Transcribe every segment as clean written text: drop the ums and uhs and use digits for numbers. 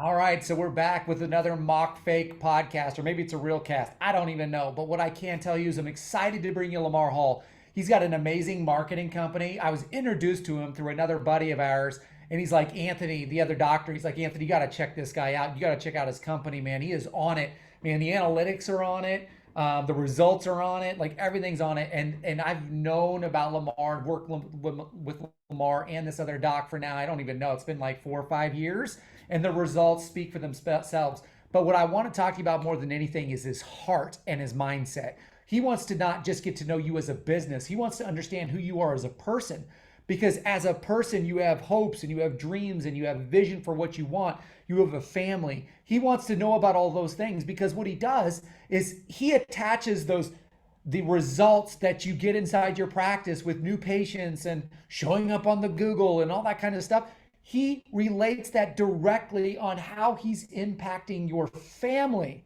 All right, so we're back with another mock fake podcast, or maybe it's a real cast. I don't even know. But what I can tell you is I'm excited to bring you Lamar Hull. He's got an amazing marketing company. I was introduced to him through another buddy of ours, and he's like, Anthony, the other doctor, he's like, Anthony, you got to check this guy out. You got to check out his company, man. He is on it. Man, the analytics are on it. The results are on it. Like everything's on it. And I've known about Lamar and worked with Lamar and this other doc for now. I don't even know. It's been like 4 or 5 years and the results speak for themselves. But what I want to talk to you about more than anything is his heart and his mindset. He wants to not just get to know you as a business, he wants to understand who you are as a person. Because as a person, you have hopes and you have dreams and you have vision for what you want. You have a family. He wants to know about all those things because what he does is he attaches the results that you get inside your practice with new patients and showing up on the Google and all that kind of stuff. He relates that directly on how he's impacting your family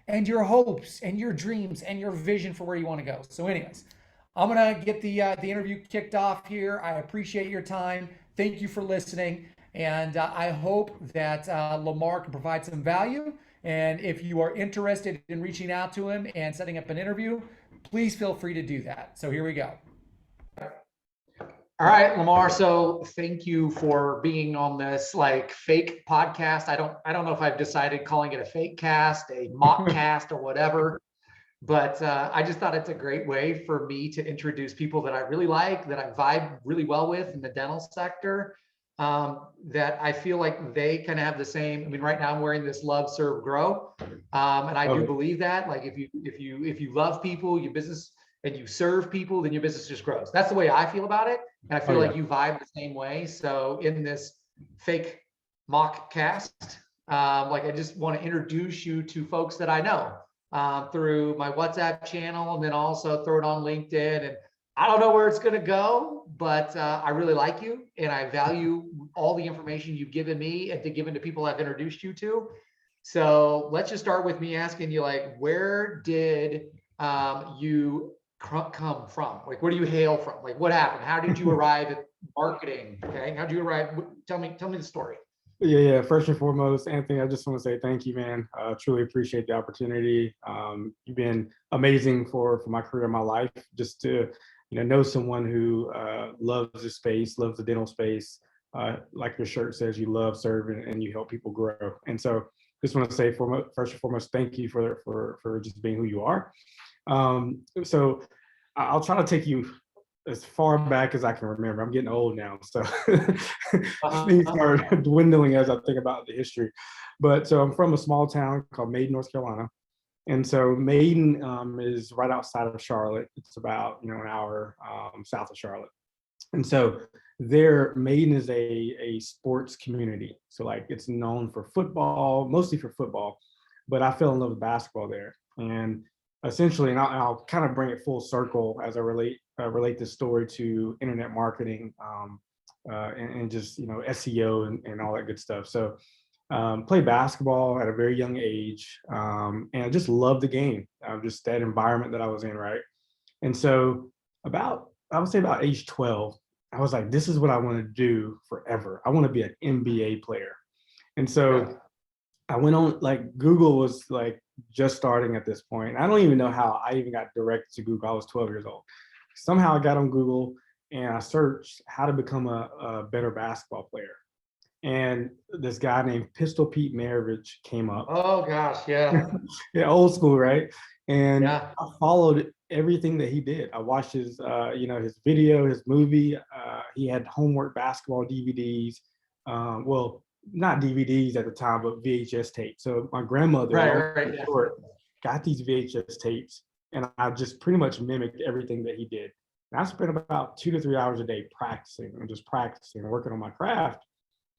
and your hopes and your dreams and your vision for where you want to go. So, anyways, I'm gonna get the interview kicked off here. I appreciate your time. Thank you for listening, and I hope that Lamar can provide some value. And if you are interested in reaching out to him and setting up an interview, please feel free to do that. So here we go. All right, Lamar. So thank you for being on this like fake podcast. I don't know if I've decided calling it a fake cast, a mock cast, or whatever. But I just thought it's a great way for me to introduce people that I really like, that I vibe really well with in the dental sector. That I feel like they kind of have the same. I mean, right now I'm wearing this Love, Serve, Grow, and I do believe that. Like, if you love people, your business, and you serve people, then your business just grows. That's the way I feel about it, and I feel like you vibe the same way. So in this fake mock cast, like I just want to introduce you to folks that I know through my WhatsApp channel, and then also throw it on LinkedIn. And I don't know where it's going to go, but I really like you, and I value all the information you've given me and to given to people I've introduced you to. So let's just start with me asking you, like, where did you come from? Like, where do you hail from? Like, what happened? How did you arrive at marketing? Okay, how did you arrive? Tell me the story. Yeah. First and foremost, Anthony, I just want to say thank you, man. Truly appreciate the opportunity. You've been amazing for my career, my life. Just to know someone who loves the space, loves the dental space. Like your shirt says, you love serving and you help people grow. And so, just want to say, first and foremost, thank you for just being who you are. So I'll try to take you as far back as I can remember. I'm getting old now, so things start dwindling as I think about the history. But so I'm from a small town called Maiden, North Carolina, and so Maiden is right outside of Charlotte. It's about an hour south of Charlotte, and so there, Maiden is a sports community. So like it's known for football, mostly for football, but I fell in love with basketball there, and essentially, and I'll kind of bring it full circle as I relate this story to internet marketing and just SEO and all that good stuff. So played basketball at a very young age, and I just loved the game. Just that environment that I was in, right? And so I would say about age 12, I was like, this is what I want to do forever. I want to be an NBA player. And so I went on, like, Google was like just starting at this point. I don't even know how I even got directed to Google. I was 12 years old. Somehow I got on Google and I searched how to become a better basketball player. And this guy named Pistol Pete Maravich came up. Oh gosh, yeah. Yeah, old school, right? And Yeah. I followed everything that he did. I watched his, his video, his movie. He had homework basketball DVDs. Well, not DVDs at the time, but VHS tapes. So my grandmother, Right. Yeah. got these VHS tapes, and I just pretty much mimicked everything that he did. And I spent about 2 to 3 hours a day practicing and working on my craft.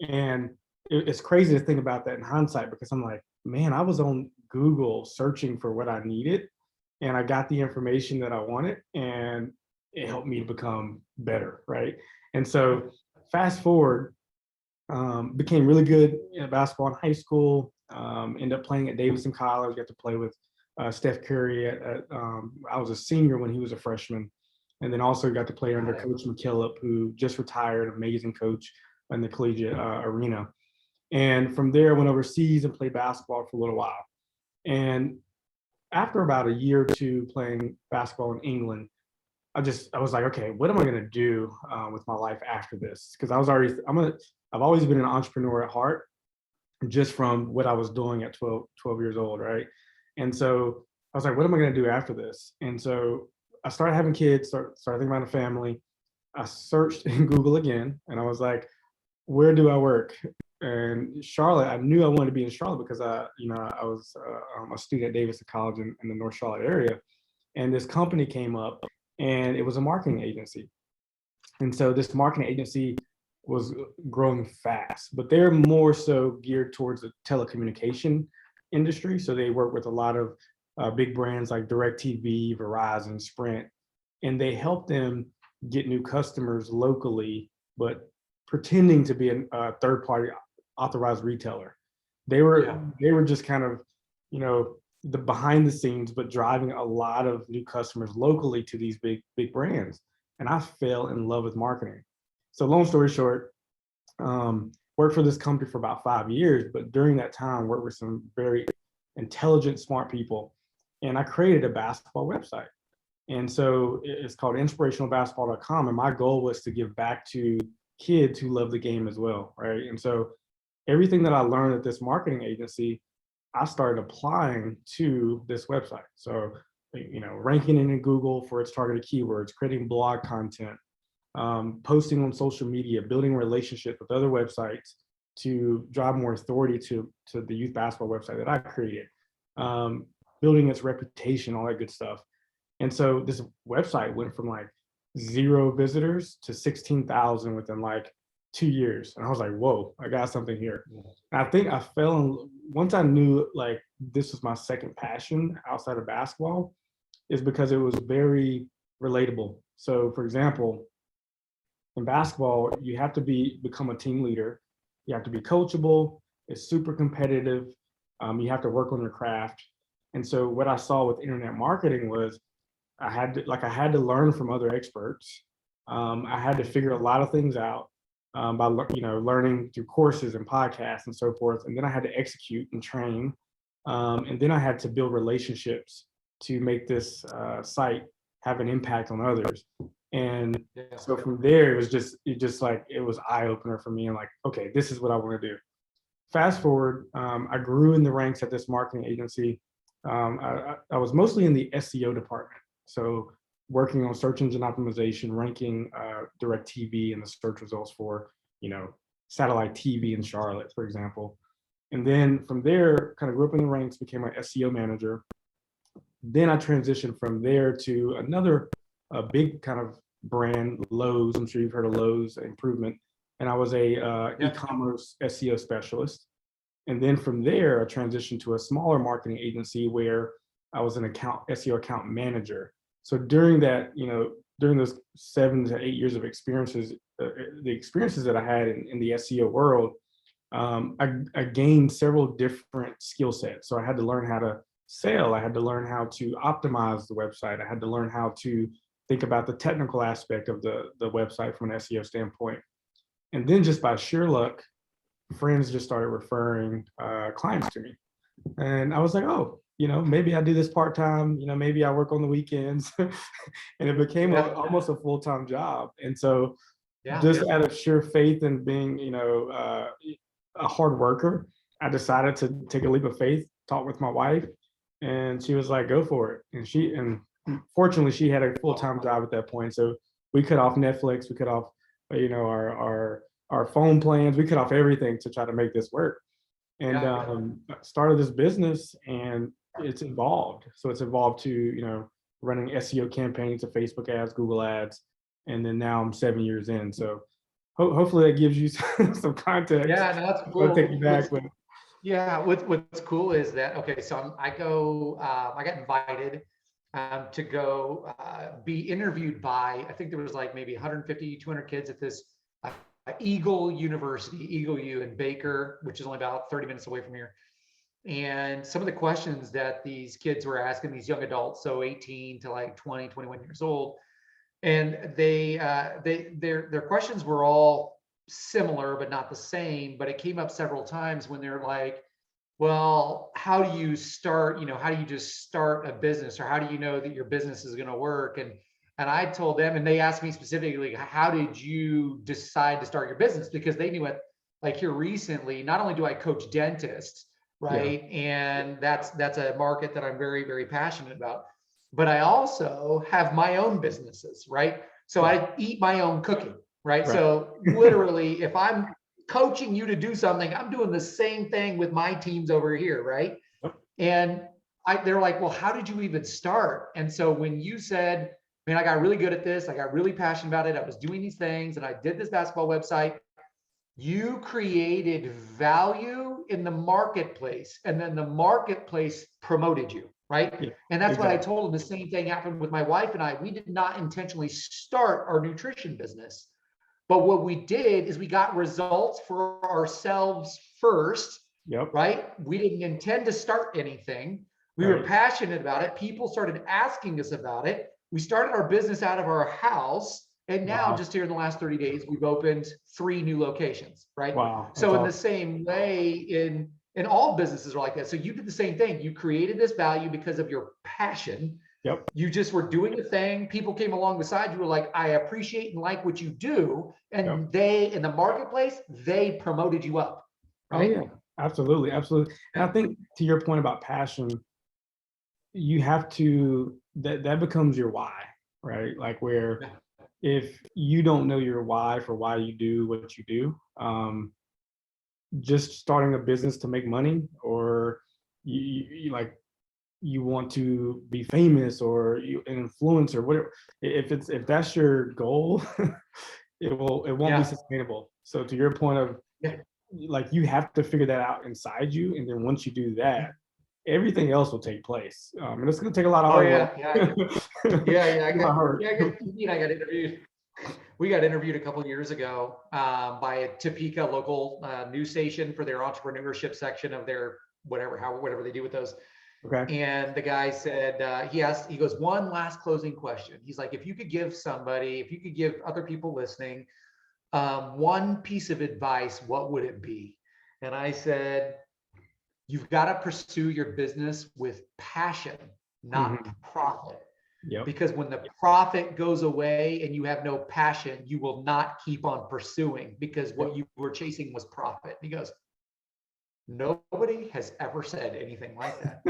And it's crazy to think about that in hindsight, because I'm like, man, I was on Google searching for what I needed, and I got the information that I wanted, and it helped me to become better, right? And so fast forward, became really good in basketball in high school. Ended up playing at Davidson College. Got to play with Steph Curry. I was a senior when he was a freshman, and then also got to play under Coach McKillop, who just retired. Amazing coach in the collegiate arena. And from there, I went overseas and played basketball for a little while. And after about a year or two playing basketball in England, I was like, okay, what am I gonna do with my life after this? Because I've always been an entrepreneur at heart, just from what I was doing at 12 years old, right? And so I was like, what am I gonna do after this? And so I started having kids, started thinking about a family. I searched in Google again, and I was like, where do I work? And Charlotte, I knew I wanted to be in Charlotte because I was a student at Davidson College in the North Charlotte area, and this company came up, and it was a marketing agency. And so this marketing agency was growing fast, but they're more so geared towards the telecommunication industry. So they work with a lot of big brands like DirecTV, Verizon, Sprint, and they help them get new customers locally, but pretending to be a third party authorized retailer. They were just kind of, the behind the scenes, but driving a lot of new customers locally to these big brands. And I fell in love with marketing. So long story short, worked for this company for about 5 years, but during that time worked with some very intelligent, smart people. And I created a basketball website. And so it's called inspirationalbasketball.com. And my goal was to give back to kids who love the game as well, right? And so everything that I learned at this marketing agency, I started applying to this website. So, ranking it in Google for its targeted keywords, creating blog content, posting on social media, building relationships with other websites to drive more authority to the youth basketball website that I created, building its reputation, all that good stuff. And so this website went from like 0 visitors to 16,000 within like 2 years. And I was like, whoa, I got something here. And I think once I knew like this was my second passion outside of basketball, is because it was very relatable. So for example, in basketball, you have to become a team leader. You have to be coachable. It's super competitive. You have to work on your craft. And so what I saw with internet marketing was I had to learn from other experts. I had to figure a lot of things out by learning through courses and podcasts and so forth. And then I had to execute and train. And then I had to build relationships to make this site have an impact on others. And so from there, it was eye opener for me. And like, okay, this is what I want to do. Fast forward, I grew in the ranks at this marketing agency. I was mostly in the SEO department. So working on search engine optimization, ranking DirecTV and the search results for, satellite TV in Charlotte, for example. And then from there, kind of grew up in the ranks, became an SEO manager. Then I transitioned from there to another big kind of brand, Lowe's. I'm sure you've heard of Lowe's Improvement. And I was a e-commerce SEO specialist. And then from there, I transitioned to a smaller marketing agency where I was an SEO account manager. So during that, during those 7 to 8 years of experiences, the experiences that I had in the SEO world, I gained several different skill sets. So I had to learn how to sell. I had to learn how to optimize the website. I had to learn how to think about the technical aspect of the website from an SEO standpoint. And then just by sheer luck, friends just started referring clients to me. And I was like, oh, maybe I do this part-time, maybe I work on the weekends. And it became almost a full-time job. And so just out of sheer faith and being, a hard worker, I decided to take a leap of faith, talk with my wife, and she was like, go for it. And fortunately she had a full-time job at that point. So we cut off Netflix, we cut off, our phone plans, we cut off everything to try to make this work. And started this business, and it's evolved. So it's evolved to, running SEO campaigns to Facebook ads, Google ads. And then now I'm 7 years in. So hopefully that gives you some context. Yeah, no, that's cool. I'll take you back. What's cool is that, okay, so I got invited to go be interviewed by, I think there was like maybe 150, 200 kids at this Eagle University, Eagle U in Baker, which is only about 30 minutes away from here. And some of the questions that these kids were asking, these young adults, so 18 to like 20, 21 years old, and their questions were all similar, but not the same. But it came up several times when they're like, well, how do you start, how do you just start a business, or how do you know that your business is going to work? And I told them, and they asked me specifically, how did you decide to start your business? Because they knew it, like here recently, not only do I coach dentists, Yeah. right? And that's a market that I'm very, very passionate about. But I also have my own businesses, right? So I eat my own cooking, right? Right. So literally, if I'm coaching you to do something, I'm doing the same thing with my teams over here, right? Yep. And they're like, well, how did you even start? And so when you said, man, I got really good at this, I got really passionate about it, I was doing these things, and I did this basketball website, you created value in the marketplace, and then the marketplace promoted you, right? Yeah, And that's what I exactly. told them. The same thing happened with my wife and I. We did not intentionally start our nutrition business, but what we did is we got results for ourselves first, Yep. right? We didn't intend to start anything. We were Right. passionate about it. People started asking us about it. We started our business out of our house. And now, Wow. just here in the last 30 days, we've opened 3 new locations, right? Wow. That's So in the awesome. same way, in all businesses are like that. So you did the same thing. You created this value because of your passion. Yep. You just were doing a thing. People came along beside you, were like, I appreciate and like what you do. Yep. And they, in the marketplace, they promoted you up, Oh right? yeah. Absolutely. Absolutely. And I Yeah. think to your point about passion, you have to that becomes your why, right? Like where Yeah. if you don't know your why for why you do what you do, just starting a business to make money, or you like you want to be famous or you an influencer, whatever. If that's your goal, it won't be Yeah. sustainable. So to your point of Yeah. like you have to figure that out inside you, and then once you do that, everything else will take place. And it's going to take a lot of Oh hard work. yeah. Yeah. Yeah. A lot of hard. Yeah. I got interviewed. We got interviewed a couple of years ago by a Topeka local news station for their entrepreneurship section of their whatever they do with those. Okay. And the guy said, he goes, one last closing question. He's like, if you could give other people listening one piece of advice, what would it be? And I said, you've got to pursue your business with passion, not Hmm. profit. Yep. Because when the profit goes away and you have no passion, you will not keep on pursuing, because Yep. what you were chasing was profit. He goes, nobody has ever said anything like that.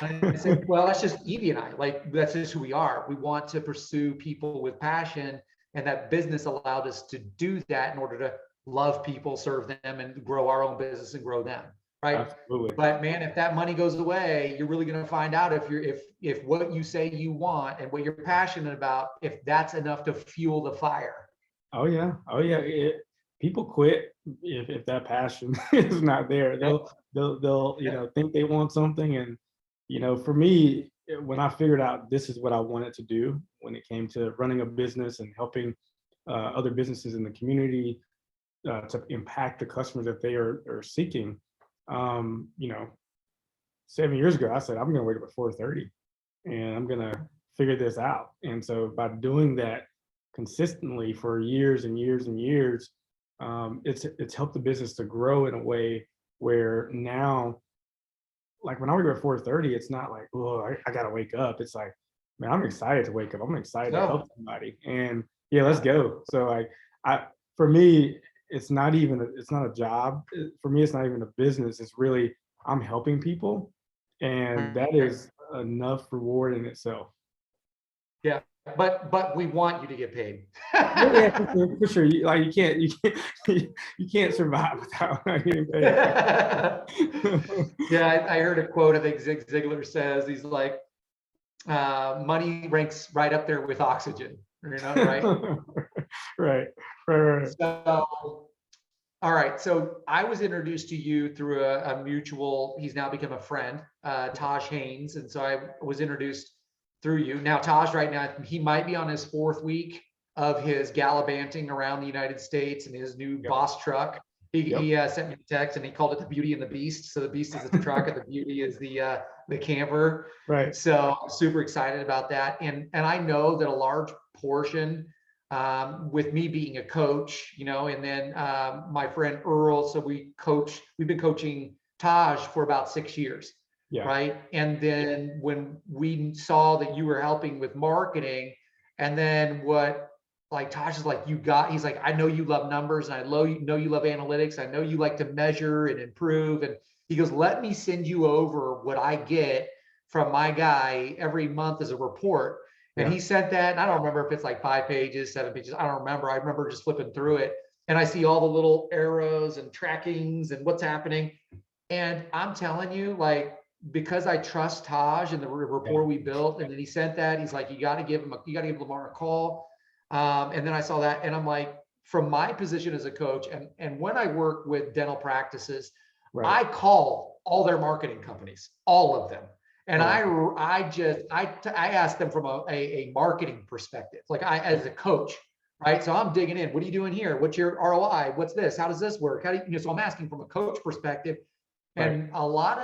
I said, well, that's just Evie and I. Like, that's just who we are. We want to pursue people with passion, and that business allowed us to do that in order to love people, serve them, and grow our own business and grow them. Right. Absolutely. But man, if that money goes away, you're really going to find out if what you say you want and what you're passionate about, if that's enough to fuel the fire. Oh yeah. Oh yeah. People quit if that passion is not there. Yeah. They'll Yeah. think they want something, and for me, when I figured out this is what I wanted to do when it came to running a business and helping other businesses in the community to impact the customers that they are seeking. 7 years ago, I said I'm going to wake up at 4:30 and I'm going to figure this out. And so by doing that consistently for years and years and years, it's helped the business to grow in a way where now, like when I wake up at 4:30, it's not like, oh, I gotta wake up. It's like, man, I'm excited to wake up. I'm excited to So help somebody, and yeah, let's yeah. go. So like, for me, it's not a job. For me, it's not even a business. It's really I'm helping people, and that Right. is enough reward in itself. Yeah. But we want you to get paid. Yeah, yeah, for sure, for sure. You can't survive without getting paid. Yeah, I heard a quote. I think Zig Ziglar says, he's like, money ranks right up there with oxygen, right? Right, right, right. So, all right. So I was introduced to you through a mutual, he's now become a friend, Taj Haynes. And so I was introduced through you. Now, Taj, right now, he might be on his 4th week of his gallivanting around the United States in his new Yep, boss truck. He, yep. he sent me a text and he called it the Beauty and the Beast. So the Beast is the truck and the Beauty is the camper. Right. So super excited about that. And I know that a large portion with me being a coach, and then my friend Earl. So we've been coaching Taj for about 6 years, Yeah. right? And then when we saw that you were helping with marketing, and then like Taj is like, he's like, I know you love numbers, and I know you love analytics. I know you like to measure and improve. And he goes, let me send you over what I get from my guy every month as a report. And he sent that, and I don't remember if it's like 5 pages, 7 pages. I don't remember. I remember just flipping through it, and I see all the little arrows and trackings and what's happening. And I'm telling you, like, because I trust Taj and the rapport we built, and then he sent that, he's like, you got to give Lamar a call. And then I saw that, and I'm like, from my position as a coach, and when I work with dental practices, I call all their marketing companies, all of them. And I ask them from a marketing perspective, like as a coach, right? So I'm digging in. What are you doing here? What's your ROI? What's this? How does this work? How do you, so I'm asking from a coach perspective. And a lot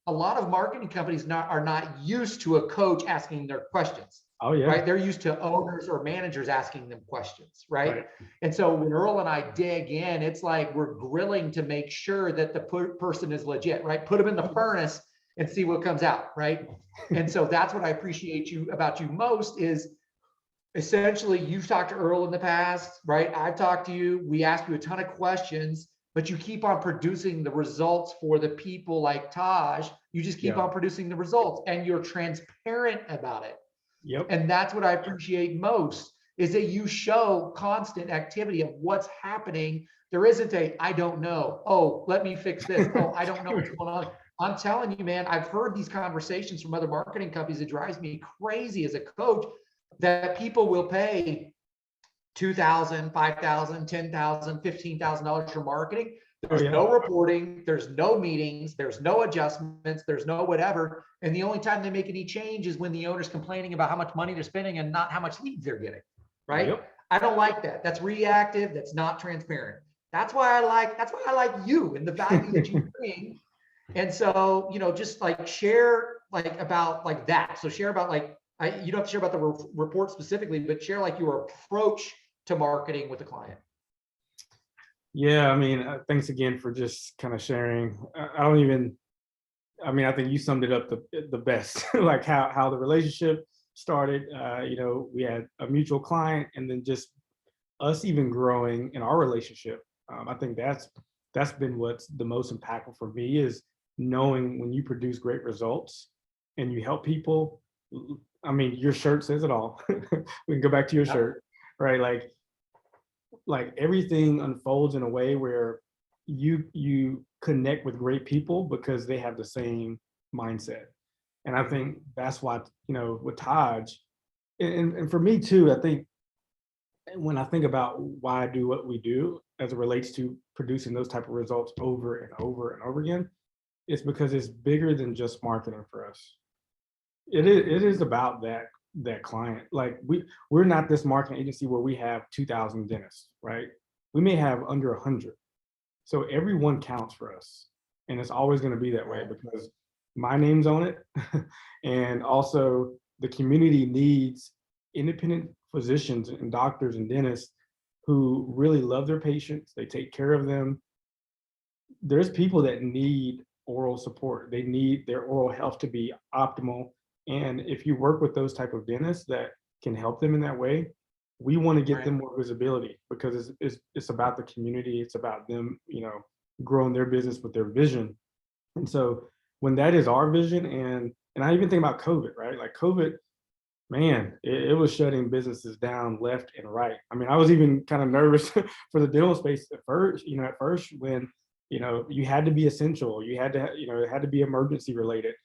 of marketing companies are not used to a coach asking their questions. Oh yeah. Right. They're used to owners or managers asking them questions. Right. And so when Earl and I dig in, it's like we're grilling to make sure that the person is legit, right? Put them in the furnace and see what comes out. Right. And so that's what I appreciate about you most is essentially you've talked to Earl in the past, right? I've talked to you. We asked you a ton of questions, but you keep on producing the results for the people like Taj. You just keep on producing the results, and you're transparent about it. Yep. And that's what I appreciate most is that you show constant activity of what's happening. There isn't I don't know. Oh, let me fix this. Oh, I don't know what's going on. I'm telling you, man, I've heard these conversations from other marketing companies. It drives me crazy as a coach that people will pay $2,000, $5,000, $10,000, $15,000 for marketing. There's no reporting, there's no meetings, there's no adjustments, there's no whatever. And the only time they make any change is when the owner's complaining about how much money they're spending and not how much leads they're getting. Right? I don't like that. That's reactive. That's not transparent. That's why I like you and the value that you bring. And so, just like share like about like that. So share about like, you don't have to share about the report specifically, but share like your approach to marketing with the client. Yeah, I mean, thanks again for just kind of sharing. I think you summed it up the best, like how the relationship started. We had a mutual client, and then just us even growing in our relationship. I think that's been what's the most impactful for me is knowing when you produce great results and you help people. I mean, your shirt says it all. We can go back to your shirt, right? Like everything unfolds in a way where you connect with great people because they have the same mindset. And I think that's why, with Taj, and for me too, I think when I think about why I do what we do as it relates to producing those type of results over and over and over again, it's because it's bigger than just marketing for us. It is about that client. Like we're not this marketing agency where we have 2,000 dentists, right? We may have under 100. So everyone counts for us. And it's always going to be that way because my name's on it. And also the community needs independent physicians and doctors and dentists who really love their patients. They take care of them. There's people that need oral support. They need their oral health to be optimal. And if you work with those type of dentists that can help them in that way, we want to get them more visibility because it's about the community. It's about them, growing their business with their vision. And so when that is our vision, and I even think about COVID, right? Like COVID, man, it was shutting businesses down left and right. I mean, I was even kind of nervous for the dental space at first when, you had to be essential, you had to, it had to be emergency related.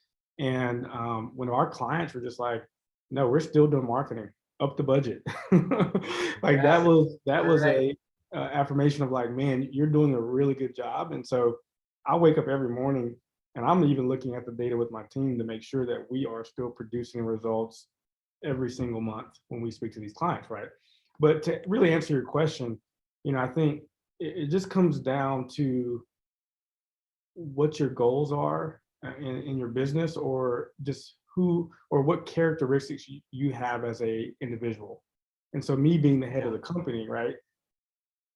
And when our clients were just like, no, we're still doing marketing, up the budget. Like that was a affirmation of like, man, you're doing a really good job. And so I wake up every morning and I'm even looking at the data with my team to make sure that we are still producing results every single month when we speak to these clients, right? But to really answer your question, I think it just comes down to what your goals are in your business, or just who or what characteristics you have as a individual. And so me being the head of the company, right?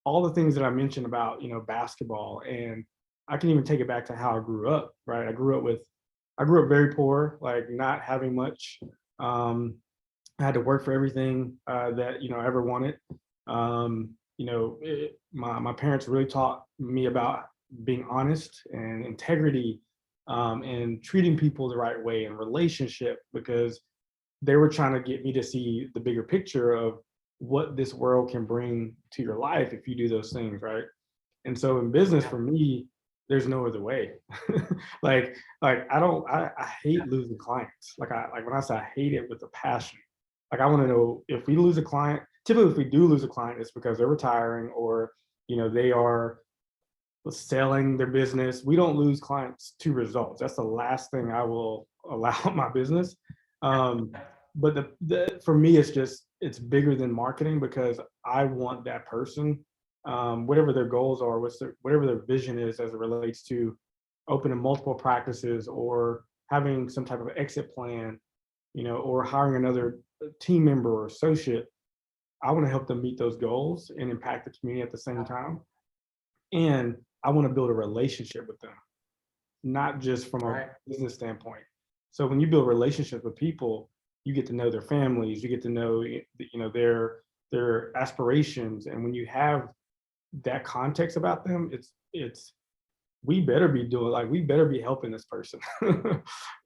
All the things that I mentioned about, basketball, and I can even take it back to how I grew up, right? I grew up very poor, like not having much. Um, I had to work for everything that I ever wanted. My parents really taught me about being honest and integrity, and treating people the right way and relationship, because they were trying to get me to see the bigger picture of what this world can bring to your life if you do those things, right? And so in business, Yeah. for me, there's no other way. I hate losing clients. Like when I say I hate it with a passion. Like I want to know if we lose a client, typically if we do lose a client, it's because they're retiring, or they are selling their business. We don't lose clients to results. That's the last thing I will allow in my business. Um, but for me, it's bigger than marketing, because I want that person, whatever their goals are, whatever their vision is as it relates to opening multiple practices, or having some type of exit plan, or hiring another team member or associate. I want to help them meet those goals and impact the community at the same time. And I want to build a relationship with them, not just from a Right. business standpoint. So when you build relationships with people, you get to know their families, you get to know their aspirations, and when you have that context about them, it's we better be helping this person. Like it's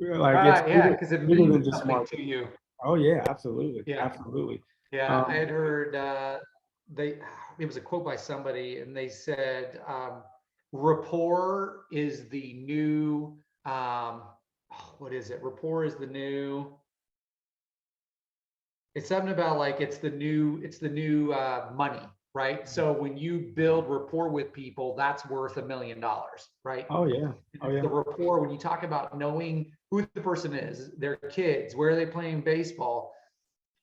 Right. Yeah. Because it bigger means than just something marketing. to you. Oh yeah, absolutely, Yeah. absolutely. Yeah. I Um, had heard they, it was a quote by somebody, and they said, rapport is the new, what is it? Rapport is the new, it's something about like it's the new money, right? So when you build rapport with people, that's worth $1 million, right? oh yeah, oh It's yeah, the rapport. When you talk about knowing who the person is, their kids, where are they playing baseball,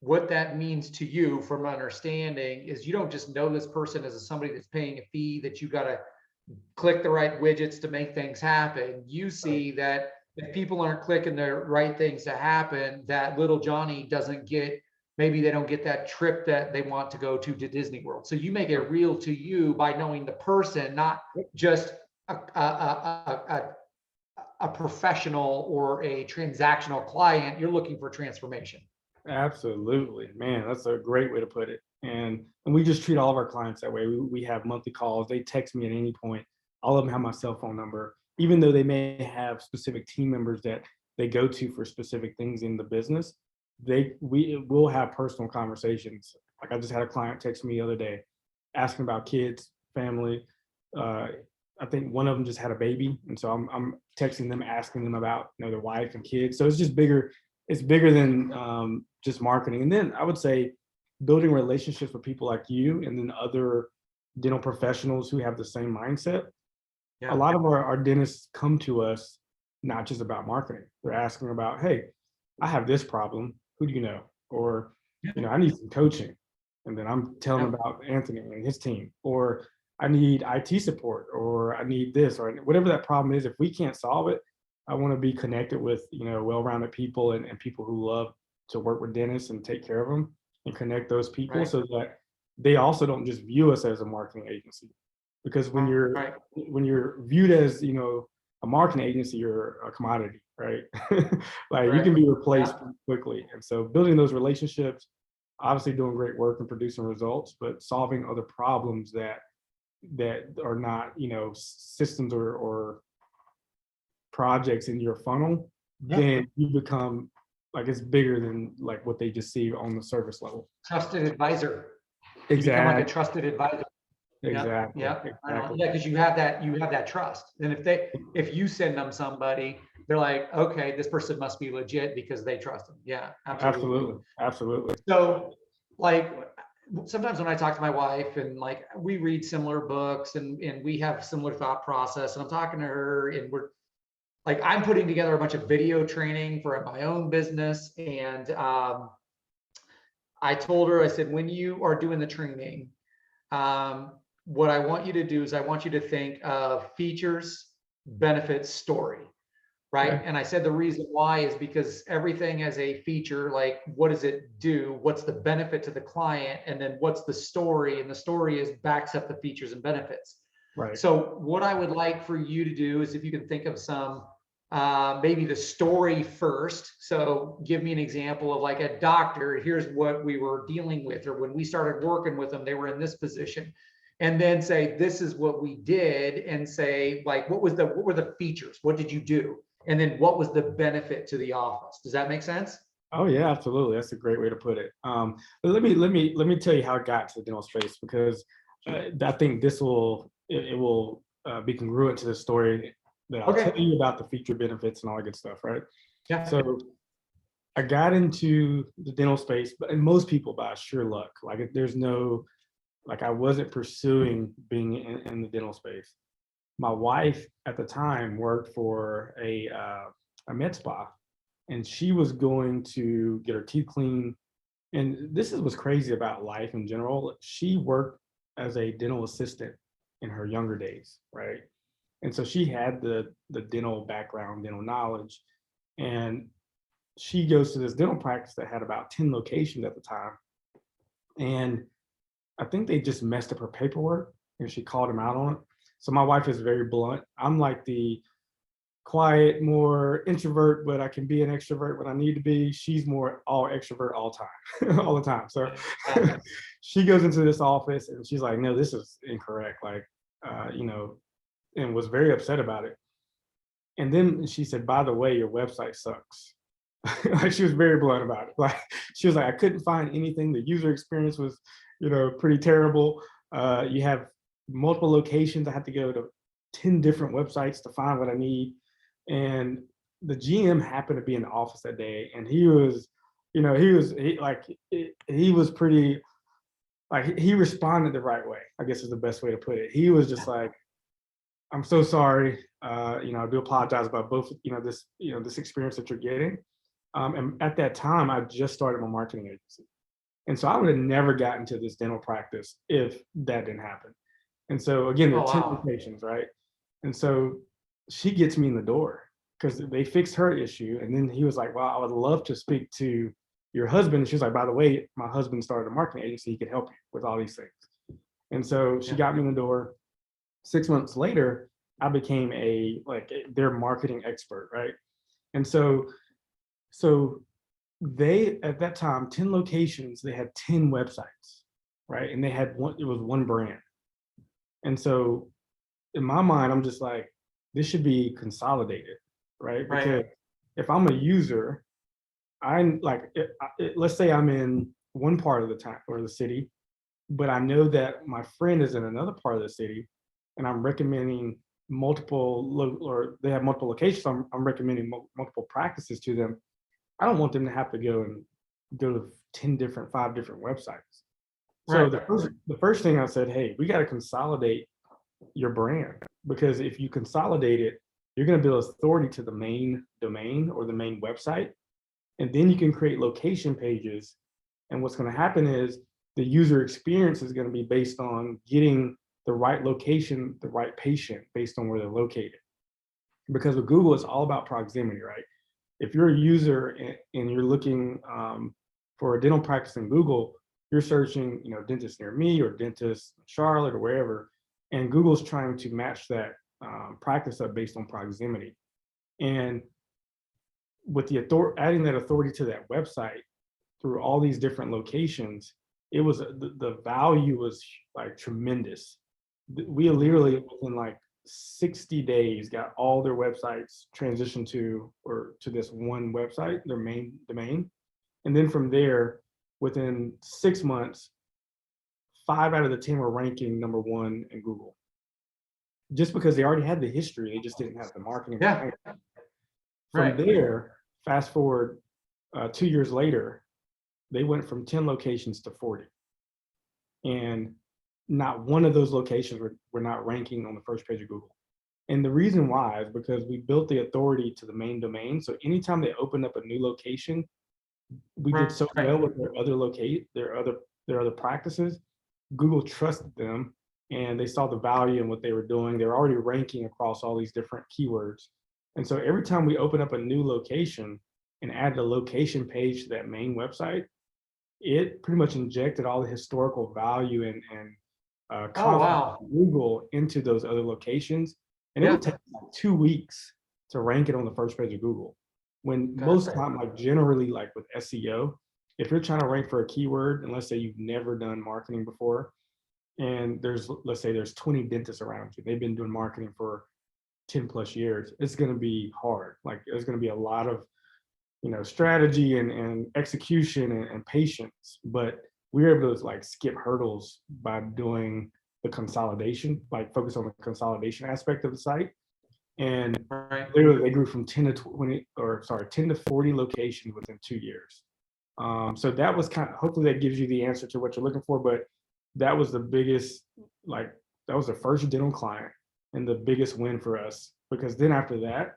what that means to you from understanding is you don't just know this person as somebody that's paying a fee that you got to click the right widgets to make things happen. You right. see that if people aren't clicking the right things to happen, that little Johnny doesn't get, maybe they don't get that trip that they want to go to Disney World. So you make it Right. real to you by knowing the person, not just a professional or a transactional client. You're looking for transformation. Absolutely, man. That's a great way to put it. And we just treat all of our clients that way. We have monthly calls. They text me at any point. All of them have my cell phone number, even though they may have specific team members that they go to for specific things in the business. We will have personal conversations. Like I just had a client text me the other day, asking about kids, family. Uh, I think one of them just had a baby, and so I'm texting them, asking them about their wife and kids. So it's just bigger. It's bigger than just marketing. And then I would say building relationships with people like you, and then other dental professionals who have the same mindset. A Yeah. lot of our dentists come to us not just about marketing. They're asking about, hey, I have this problem. Who do you know? Or, I need some coaching. And then I'm telling them Yep. about Anthony and his team. Or I need IT support, or I need this, or whatever that problem is. If we can't solve it, I want to be connected with, well-rounded people, and people who love to work with dentists and take care of them, and connect those people, Right. so that they also don't just view us as a marketing agency. Because Right. when you're viewed as, a marketing agency, you're a commodity, right? Like you Right. can be replaced Yeah. quickly. And so building those relationships, obviously doing great work and producing results, but solving other problems that are not, systems or projects in your funnel, Yep. then you become like it's bigger than like what they just see on the surface level. Trusted advisor. You become like a Exactly. trusted advisor. Yep. Exactly. Yep. Right on. Exactly. Yeah, because you have that trust. And if you send them somebody, they're like, okay, this person must be legit because they trust them. Yeah, absolutely. Absolutely. Absolutely. So like sometimes when I talk to my wife and like we read similar books and we have similar thought process, and I'm talking to her and we're like, I'm putting together a bunch of video training for my own business. And I told her, I said, when you are doing the training, what I want you to do is I want you to think of features, benefits, story. right? Okay. And I said the reason why is because everything has a feature, like what does it do? What's the benefit to the client? And then what's the story? And the story is backs up the features and benefits. Right. So what I would like for you to do is if you can think of some, maybe the story first. So give me an example of like a doctor, here's what we were dealing with, or when we started working with them, they were in this position. And then say, this is what we did, and say, like, what were the features? What did you do? And then what was the benefit to the office? Does that make sense? Oh yeah, absolutely. That's a great way to put it. But let me tell you how I got to the dental space, because I think it will be congruent to the story that I'll tell Okay. you about the feature benefits and all that good stuff, right? Yeah. So I got into the dental space, and most people by sheer luck. Like there's no, like I wasn't pursuing being in the dental space. My wife at the time worked for a med spa, and she was going to get her teeth cleaned. And this is what's crazy about life in general. She worked as a dental assistant in her younger days, right? And so she had the dental background, dental knowledge, and she goes to this dental practice that had about 10 locations at the time. And I think they just messed up her paperwork, and she called him out on it. So my wife is very blunt. I'm like the quiet, more introvert, but I can be an extrovert when I need to be. She's more all extrovert all time, all the time. So she goes into this office and she's like, no, this is incorrect. Like, and was very upset about it. And then she said, by the way, your website sucks. Like she was very blunt about it. Like she was like, I couldn't find anything. The user experience was, pretty terrible. You have multiple locations. I had to go to 10 different websites to find what I need. And the GM happened to be in the office that day, and he was, he was pretty, like he responded the right way, I guess is the best way to put it. He was just like, I'm so sorry. I do apologize about both, this experience that you're getting. And at that time, I just started my marketing agency. And so I would have never gotten to this dental practice if that didn't happen. And so again, there Oh, are 10 wow. locations, right? And so she gets me in the door because they fixed her issue. And then he was like, well, I would love to speak to your husband. And she was like, by the way, my husband started a marketing agency. He could help you with all these things. And so she Yeah. got me in the door. 6 months later, I became their marketing expert, right? And so they, at that time, 10 locations, they had 10 websites, right? And they had it was one brand. And so in my mind, I'm just like, this should be consolidated, right? Right. Because if I'm a user, I'm like, let's say I'm in one part of the town or the city, but I know that my friend is in another part of the city, and I'm recommending or they have multiple locations. So I'm recommending multiple practices to them. I don't want them to have to go to 5 different websites. So Right. the first thing I said, hey, we got to consolidate your brand, because if you consolidate it, you're going to build authority to the main domain or the main website, and then you can create location pages. And what's going to happen is the user experience is going to be based on getting the right location, the right patient based on where they're located. Because with Google, it's all about proximity, right? If you're a user and you're looking for a dental practice in Google, you're searching, dentist near me or dentist in Charlotte or wherever, and Google's trying to match that practice up based on proximity. And with adding that authority to that website through all these different locations, it was the value was like tremendous. We literally within like 60 days got all their websites transitioned to this one website, their main domain. And then from there, within 6 months, 5 out of the 10 were ranking number one in Google. Just because they already had the history, they just didn't have the marketing Yeah. behind it. From Right. there, fast forward 2 years later, they went from 10 locations to 40. And not one of those locations were not ranking on the first page of Google. And the reason why is because we built the authority to the main domain. So anytime they opened up a new location, we did so Right. well with their other practices. Google trusted them, and they saw the value in what they were doing. They were already ranking across all these different keywords. And so every time we open up a new location and add the location page to that main website, it pretty much injected all the historical value and Oh, confidence wow. in Google into those other locations. And it Yeah. would take like 2 weeks to rank it on the first page of Google. When Got most it. time, like generally, like with SEO, if you're trying to rank for a keyword, and let's say you've never done marketing before, and let's say there's 20 dentists around you, they've been doing marketing for 10 plus years, it's going to be hard. Like there's going to be a lot of strategy and execution and patience, but we were able to like skip hurdles by doing the consolidation, like focus on the consolidation aspect of the site. And Right. literally they grew from 10 to 20, or sorry, 10 to 40 locations within 2 years. So that was hopefully that gives you the answer to what you're looking for, but that was the biggest, like, that was the first dental client and the biggest win for us, because then after that,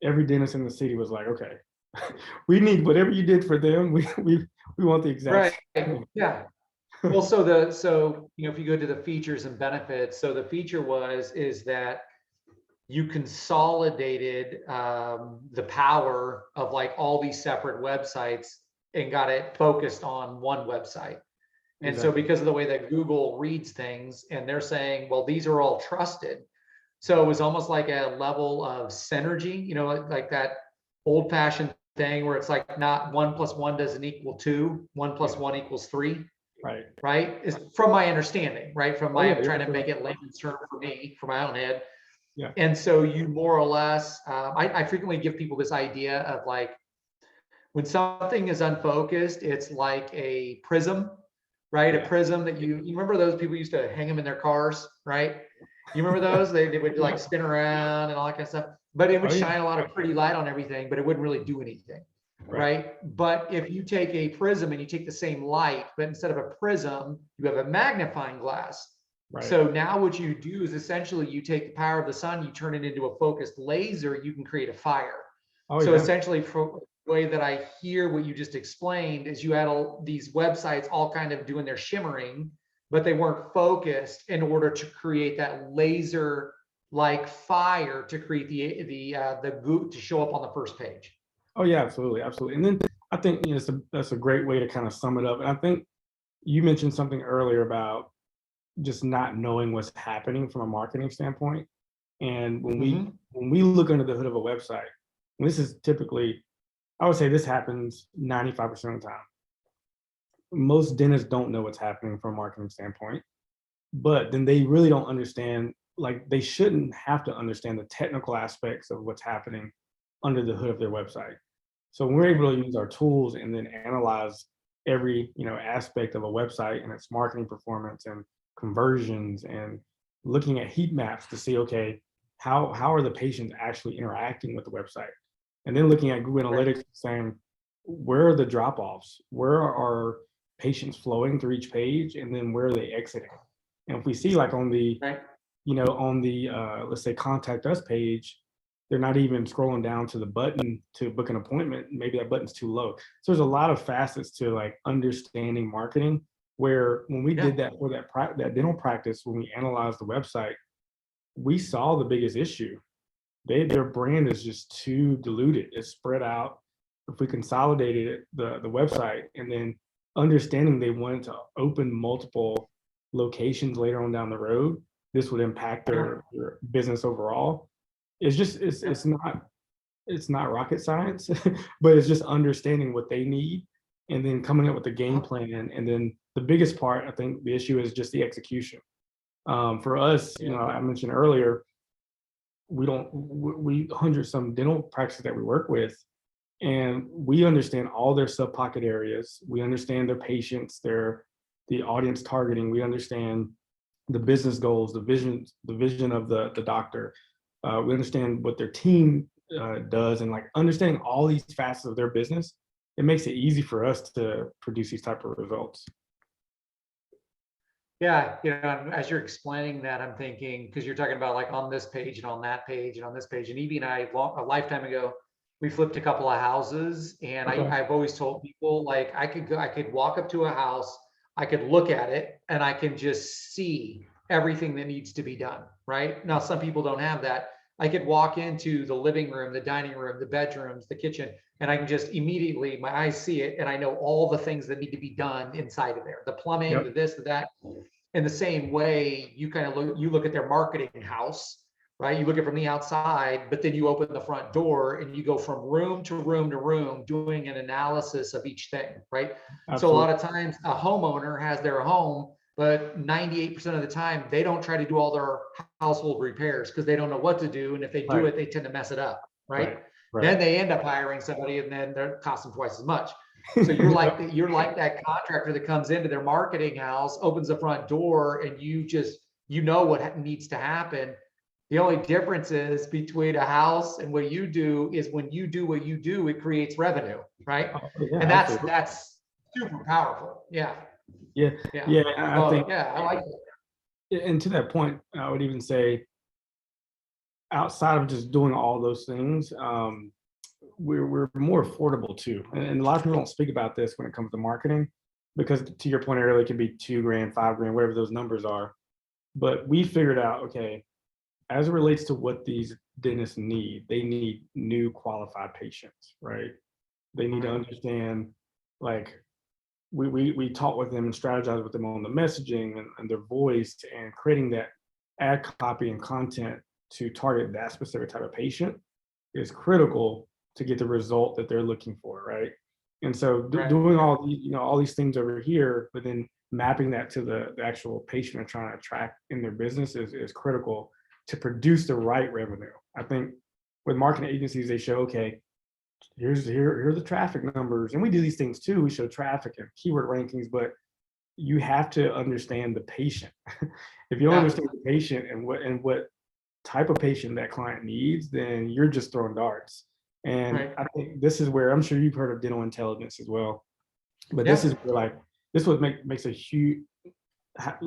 every dentist in the city was like, okay, we need whatever you did for them. We want the exact Right. same Yeah. thing. Well, so if you go to the features and benefits, so the feature is that you consolidated the power of like all these separate websites and got it focused on one website. And so Exactly. because of the way that Google reads things, and they're saying, well, these are all trusted. So it was almost like a level of synergy, like that old fashioned thing where it's like not 1 + 1 doesn't equal 2, 1 + Yeah. 1 = 3, Right. right? Is from my understanding, right? From Oh my, yeah. I'm You're trying to make absolutely it layman's term for me, for my own head. yeah. And so you more or less, I frequently give people this idea of like, when something is unfocused, it's like a prism, right? A Yeah. prism that you remember those people used to hang them in their cars, right? You remember those? They would like Yeah. spin around and all that kind of stuff, but it would Oh yeah. shine a lot of pretty light on everything, but it wouldn't really do anything, Right. right? But if you take a prism and you take the same light, but instead of a prism, you have a magnifying glass. Right. So now what you do is essentially you take the power of the sun, you turn it into a focused laser, you can create a fire. Oh So yeah. essentially, for the way that I hear what you just explained is you had all these websites all kind of doing their shimmering, but they weren't focused in order to create that laser like fire to create the goop to show up on the first page. Oh yeah. Absolutely. Absolutely. And then I think that's a great way to kind of sum it up. And I think you mentioned something earlier about just not knowing what's happening from a marketing standpoint. And Mm-hmm. when we look under the hood of a website, and this is typically, I would say this happens 95% of the time. Most dentists don't know what's happening from a marketing standpoint, but then they really don't understand, like they shouldn't have to understand the technical aspects of what's happening under the hood of their website. So when we're able to use our tools and then analyze every aspect of a website and its marketing performance and conversions, and looking at heat maps to see, okay, how are the patients actually interacting with the website, and then looking at Google Right. Analytics saying, where are the drop offs, where are patients flowing through each page, and then where are they exiting. And if we see like on the Right. let's say contact us page, they're not even scrolling down to the button to book an appointment. Maybe that button's too low. So there's a lot of facets to like understanding marketing, where when we Yeah. did that for that dental practice, when we analyzed the website, we saw the biggest issue. Their brand is just too diluted. It's spread out. If we consolidated it, the website, and then understanding they wanted to open multiple locations later on down the road, this would impact their business overall. It's not rocket science, but it's just understanding what they need and then coming up with a game plan. And then the biggest part, I think, the issue is just the execution. For us, Yeah. I mentioned earlier, we 100 some dental practices that we work with, and we understand all their sub pocket areas. We understand their patients, the audience targeting. We understand the business goals, the vision of the doctor. We understand what their team does, and like understanding all these facets of their business, it makes it easy for us to produce these type of results. Yeah, as you're explaining that, I'm thinking, because you're talking about like on this page and on that page and on this page, and Evie and I, a lifetime ago, we flipped a couple of houses, and Okay. I've always told people like I could walk up to a house, I could look at it, and I can just see everything that needs to be done. Right now, some people don't have that. I could walk into the living room, the dining room, the bedrooms, the kitchen, and I can just immediately, my eyes see it, and I know all the things that need to be done inside of there, the plumbing, the Yep. this, the that. In the same way, you kind of look at their marketing house, right? You look at it from the outside, but then you open the front door and you go from room to room to room doing an analysis of each thing, right? So a lot Absolutely. of times a homeowner has their home, but 98% of the time they don't try to do all their household repairs because they don't know what to do. And if they do Right. it, they tend to mess it up, right? Right. Right. Then they end up hiring somebody and then they're costing twice as much. So you're like Yep. you're like that contractor that comes into their marketing house, opens the front door, and you know what needs to happen. The only difference is between a house and what you do is when you do what you do, it creates revenue, right? Oh, yeah, And absolutely. that's super powerful. Yeah, Yeah. yeah. Yeah. I Well, think, yeah, I like it. and to that point, I would even say, outside of just doing all those things, we're more affordable too. And a lot of people don't speak about this when it comes to marketing, because to your point earlier, it can be 2 grand, 5 grand, whatever those numbers are. But we figured out, okay, as it relates to what these dentists need, they need new qualified patients, right? They need to Right, understand, like, we talk with them and strategize with them on the messaging and their voice and creating that ad copy and content to target that specific type of patient is critical to get the result that they're looking for, right? And so right, doing all these, all these things over here, but then mapping that to the actual patient they're trying to attract in their business is critical to produce the right revenue. I think with marketing agencies, they show, okay, here are the traffic numbers, and we do these things too. We show traffic and keyword rankings, but you have to understand the patient. If you don't yeah, understand the patient and what type of patient that client needs, then you're just throwing darts. And right, I think this is where, I'm sure you've heard of dental intelligence as well, but this yeah, is where, like, this what makes a huge,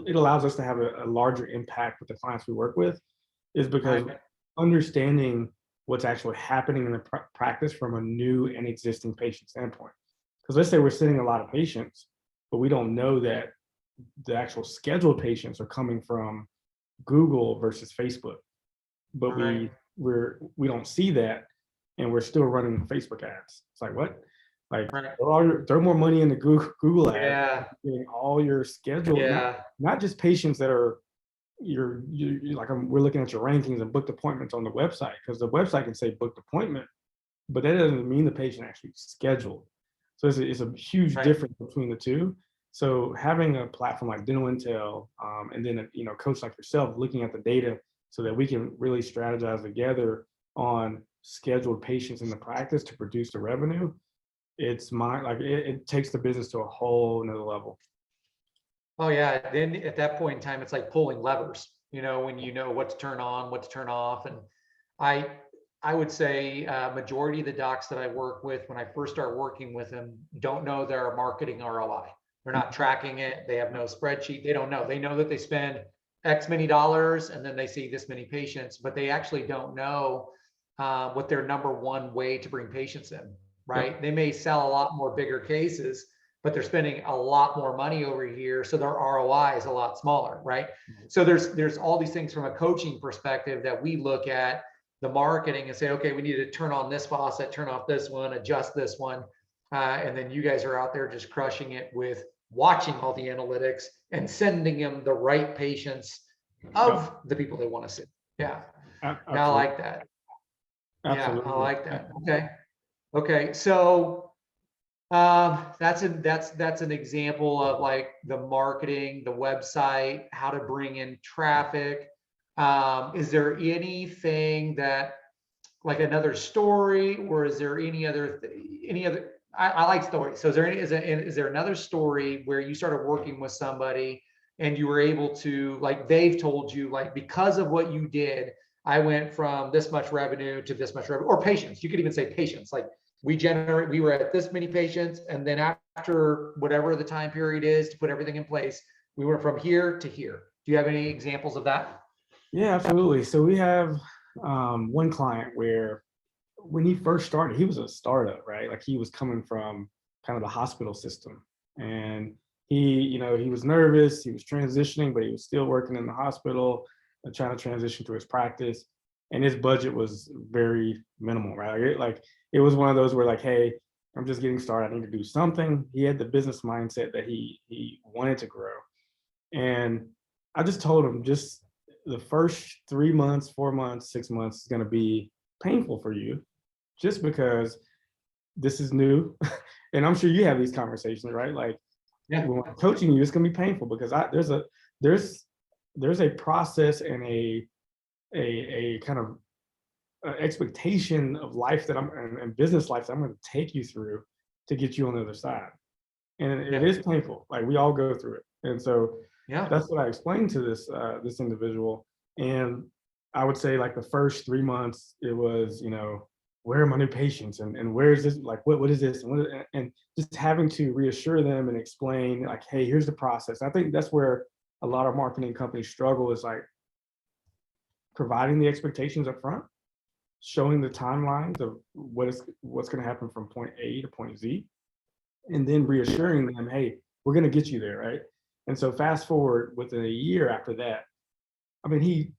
it allows us to have a larger impact with the clients we work with, is because right, understanding what's actually happening in the practice from a new and existing patient standpoint. Because let's say we're sending a lot of patients, but we don't know that the actual scheduled patients are coming from Google versus Facebook, but right, we don't see that, and we're still running Facebook ads. It's like, what? Like, right. throw more money into Google ads, Yeah, getting all your scheduled, yeah, not just patients that are you're like, we're looking at your rankings and booked appointments on the website, because the website can say booked appointment, but that doesn't mean the patient actually scheduled. So it's a huge right. difference between the two. So having a platform like Dental Intel, and then a coach like yourself looking at the data so that we can really strategize together on scheduled patients in the practice to produce the revenue, it's it takes the business to a whole another level. Oh yeah. Then at that point in time, it's like pulling levers, when you know what to turn on, what to turn off. And I, I would say majority of the docs that I work with, when I first start working with them, don't know their marketing ROI. They're not tracking it. They have no spreadsheet. They don't know. They know that they spend X many dollars and then they see this many patients, but they actually don't know what their number one way to bring patients in, Yep. right? They may sell a lot more bigger cases, but they're spending a lot more money over here, so their ROI is a lot smaller, right? So there's all these things from a coaching perspective that we look at the marketing and say, okay, we need to turn on this faucet, turn off this one, adjust this one, and then you guys are out there just crushing it with watching all the analytics and sending them the right patients Yep. of the people they want to see. Yeah, yeah, I Absolutely. like that. Yeah, I Absolutely. like that. Okay, okay, so that's an example of like the marketing, the website, how to bring in traffic. Is there anything that like another story, or is there any other? I like stories. So is there another story where you started working with somebody and you were able to, like, they've told you, like, because of what you did, I went from this much revenue to this much revenue, or patients. You could even say patients. Like, we were at this many patients, and then after whatever the time period is to put everything in place, we went from here to here. Do you have any examples of that? Yeah, absolutely. So we have one client where when he first started, he was a startup, right? Like, he was coming from kind of the hospital system, and he was nervous. He was transitioning, but he was still working in the hospital and trying to transition to his practice. and his budget was very minimal, right? It was one of those where like, hey, I'm just getting started. I need to do something. He had the business mindset that he wanted to grow. And I just told him, just the first 3 months, 4 months, 6 months is going to be painful for you, just because this is new. And I'm sure you have these conversations, right? Like, Yeah. when I'm coaching you, it's going to be painful because there's there's a process and a kind of expectation of life that and business life that I'm going to take you through to get you on the other side. And it Yeah. is painful. Like, we all go through it. And so Yeah. that's what I explained to this individual. And I would say like the first 3 months, it was, where are my new patients, and where is this, like, what is this, and just having to reassure them and explain like, hey, here's the process. I think that's where a lot of marketing companies struggle, is like providing the expectations up front, showing the timelines of what's going to happen from point A to point Z, and then reassuring them, hey, we're going to get you there, right? And so fast forward, within a year after that, I mean, he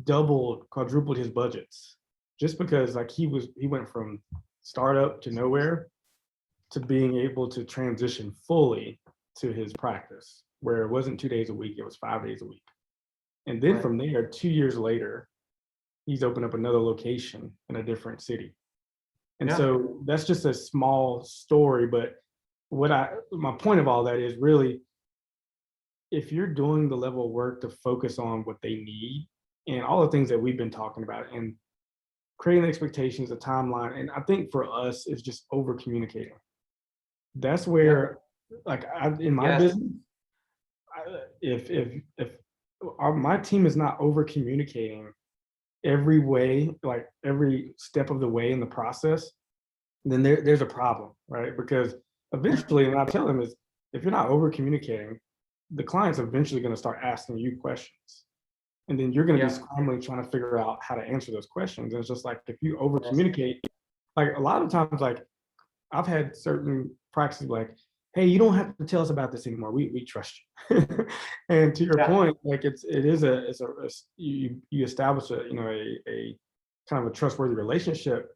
doubled, quadrupled his budgets, just because like he went from startup to nowhere to being able to transition fully to his practice, where it wasn't 2 days a week, it was 5 days a week. And then Right. from there, 2 years later, he's opened up another location in a different city. And Yeah. so that's just a small story, but my point of all that is, really, if you're doing the level of work to focus on what they need and all the things that we've been talking about, and creating the expectations, the timeline, and I think for us, it's just over communicating. That's Yeah. where, like, in my Yes. business, if my team is not over communicating every way, like every step of the way in the process, then there's a problem, right? Because eventually, and I tell them, is, if you're not over communicating, the client's eventually going to start asking you questions, and then you're going to be Yeah. scrambling trying to figure out how to answer those questions. And it's just like, if you over Yes. communicate, like a lot of times, like, I've had certain practices like, hey, you don't have to tell us about this anymore. We trust you. And to your Yeah. point, like, you establish a kind of a trustworthy relationship.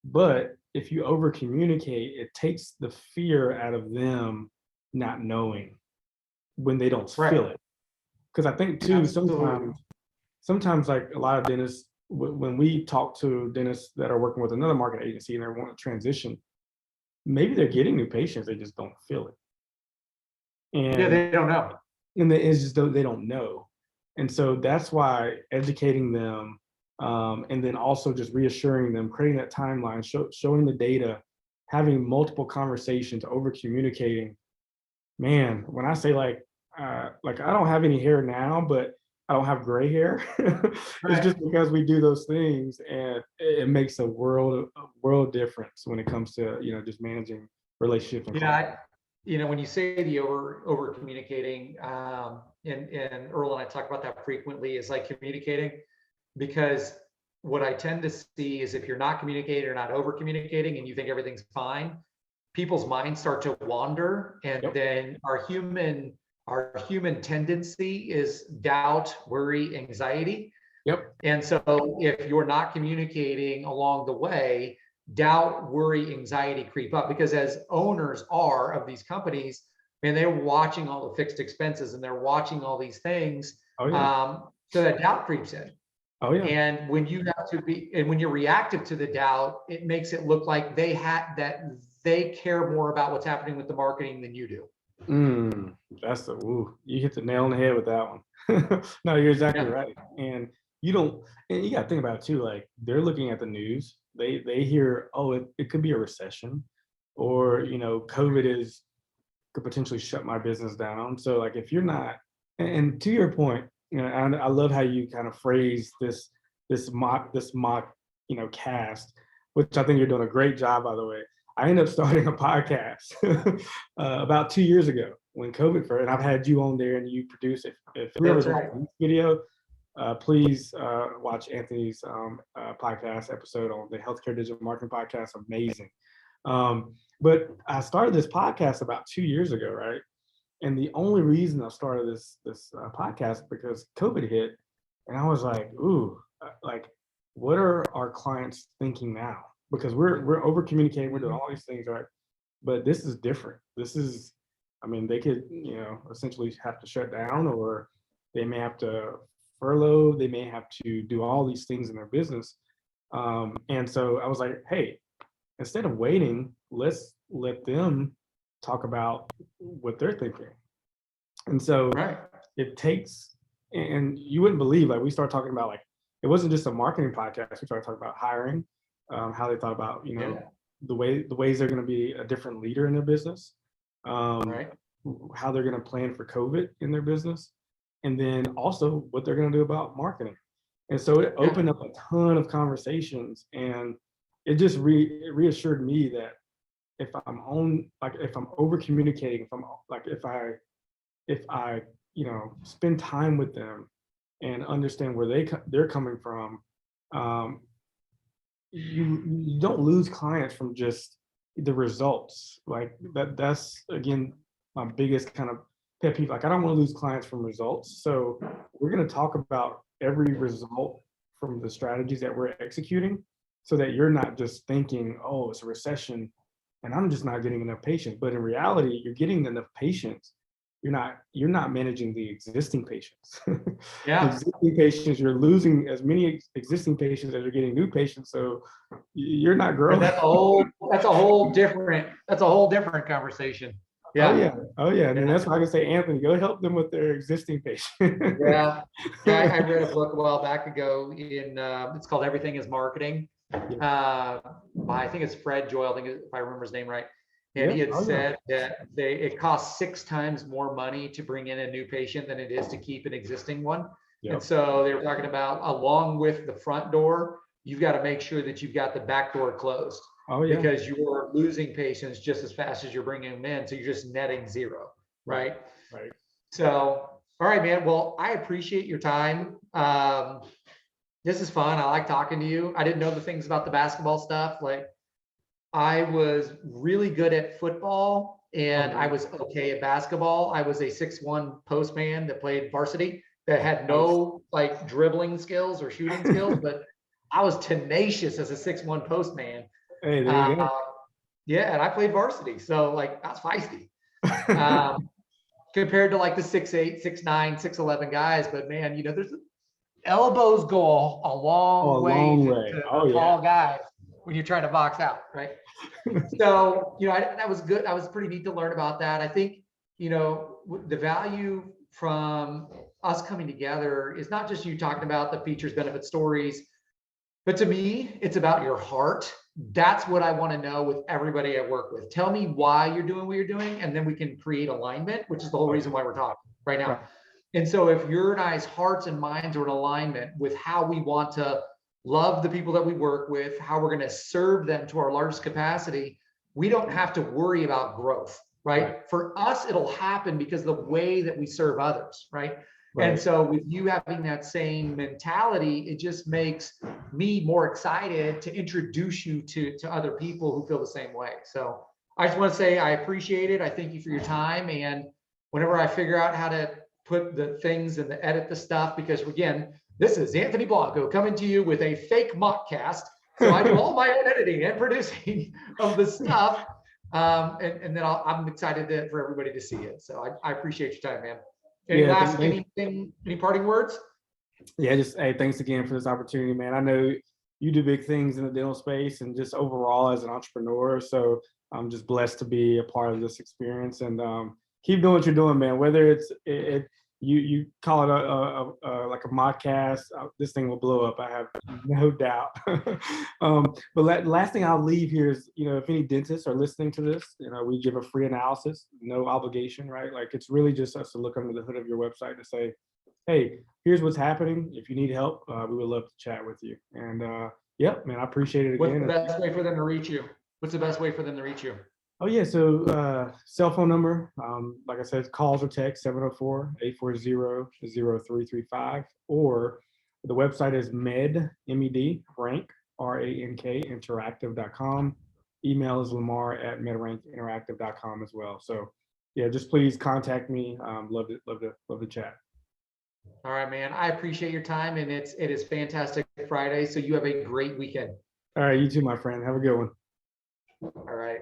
But if you over communicate, it takes the fear out of them not knowing when they don't Right. feel it. Because I think too, Absolutely. sometimes like a lot of dentists, when we talk to dentists that are working with another market agency and they want to transition, maybe they're getting new patients, they just don't feel it. Yeah. And They don't know. it's just they don't know. And so that's why educating them, and then also just reassuring them, creating that timeline, showing the data, having multiple conversations, over communicating. Man, when I say like I don't have any hair now, but I don't have gray hair. It's Right. just because we do those things, and it makes a world difference when it comes to just managing relationships and Yeah. clients. When you say the over communicating, and Earl and I talk about that frequently, is like communicating, because what I tend to see is, if you're not communicating or not over communicating and you think everything's fine, people's minds start to wander, and Yep. then our human tendency is doubt, worry, anxiety. Yep. And so if you're not communicating along the way, doubt, worry, anxiety creep up, because as owners are of these companies, and they're watching all the fixed expenses and they're watching all these things. Oh yeah. So that doubt creeps in. Oh yeah. And when you're reactive to the doubt, it makes it look like they care more about what's happening with the marketing than you do. You hit the nail on the head with that one. No, you're exactly Yeah. right. And you don't, and you got to think about it too. Like, they're looking at the news, they hear, oh, it could be a recession, or COVID could potentially shut my business down. So like, if you're not, and to your point, and I love how you kind of phrase this mock cast, which I think you're doing a great job, by the way. I ended up starting a podcast about 2 years ago when COVID first, and I've had you on there and you produce it. If That's whoever's right. watching this video, please watch Anthony's podcast episode on the Healthcare Digital Marketing Podcast. Amazing. But I started this podcast about 2 years ago, right? And the only reason I started this podcast because COVID hit, and I was like, ooh, like, what are our clients thinking now? Because we're over communicating, we're doing all these things, right? But this is different. This is, I mean, they could, essentially have to shut down, or they may have to furlough, they may have to do all these things in their business. And so I was like, hey, instead of waiting, let's let them talk about what they're thinking. And so Right. it takes, and you wouldn't believe, like we started talking about, like, it wasn't just a marketing podcast. We started talking about hiring, how they thought about, Yeah. the ways they're going to be a different leader in their business, Right. how they're going to plan for COVID in their business, and then also what they're going to do about marketing. And so it Yeah. opened up a ton of conversations, and it just reassured me that if I'm on, like, if I'm over communicating, if I'm like, if I spend time with them and understand where they're coming from, um, you don't lose clients from just the results. Like that's again my biggest kind of pet peeve. Like, I don't want to lose clients from results. So we're going to talk about every result from the strategies that we're executing, so that you're not just thinking, oh, it's a recession and I'm just not getting enough patients. But in reality, you're getting enough patients. You're not managing the existing patients. The Yeah. existing patients, you're losing as many existing patients as you're getting new patients. So you're not And growing. that's a whole different conversation. Oh Yeah. yeah, oh yeah. And then Yeah. that's why I can say, Anthony, go help them with their existing patients. Yeah. Yeah. I read a book a while back ago it's called Everything is Marketing. Yeah, By, I think it's Fred Joyle, I think, if I remember his name right. And yeah, he had oh yeah, said that it costs 6 times more money to bring in a new patient than it is to keep an existing one. And yep, so they were talking about, along with the front door, you've got to make sure that you've got the back door closed, oh yeah, because you're losing patients just as fast as you're bringing them in. So you're just netting zero, right, right? right. So, all right, man. Well, I appreciate your time. This is fun. I like talking to you. I didn't know the things about the basketball stuff. Like, I was really good at football Oh and I man, was okay at basketball. I was a 6'1" postman that played varsity, that had nice. no like dribbling skills or shooting skills, but I was tenacious as a 6'1" postman. Hey, there Uh, you go. yeah, and I played varsity. So like, I was feisty. Um, Compared to like the 6'8", 6'9", 6'11" guys. But man, there's elbows go a Oh, long a way long to way. a Oh yeah. tall guy when you're trying to box out, right? So, that was good. That was pretty neat to learn about that. I think, the value from us coming together is not just you talking about the features, benefit stories, but to me, it's about your heart. That's what I want to know with everybody I work with. Tell me why you're doing what you're doing, and then we can create alignment, which is the whole Oh reason yeah. why we're talking right now. Right. And so if your and I's hearts and minds are in alignment with how we want to love the people that we work with, how we're going to serve them to our largest capacity, we don't have to worry about growth, Right. right? For us, it'll happen because of the way that we serve others, right? And Right. so with you having that same mentality, it just makes me more excited to introduce you to other people who feel the same way. So I just want to say I appreciate it. I thank you for your time. And whenever I figure out how to put the things and edit the stuff, because again, this is Anthony Blanco coming to you with a fake mockcast. So I do all my own editing and producing of the stuff. And then I'm excited for everybody to see it. So I appreciate your time, man. Yeah. Any parting words? Yeah. Just, hey, thanks again for this opportunity, man. I know you do big things in the dental space and just overall as an entrepreneur. So I'm just blessed to be a part of this experience, and keep doing what you're doing, man. Whether you call it like a modcast, this thing will blow up. I have no doubt. But last thing I'll leave here is, if any dentists are listening to this, we give a free analysis, no obligation, right? Like, it's really just us to look under the hood of your website to say, hey, here's what's happening. If you need help, we would love to chat with you. And yep, man, I appreciate it What's again. the best way for them to reach you? What's the best way for them to reach you? Oh yeah, so cell phone number, like I said, calls or text 704-840-0335, or the website is rank, RANK, interactive.com. Email is lamar@medrankinteractive.com as well. So yeah, just please contact me. Love to chat. All right, man. I appreciate your time, and it is fantastic Friday. So you have a great weekend. All right, you too, my friend. Have a good one. All right.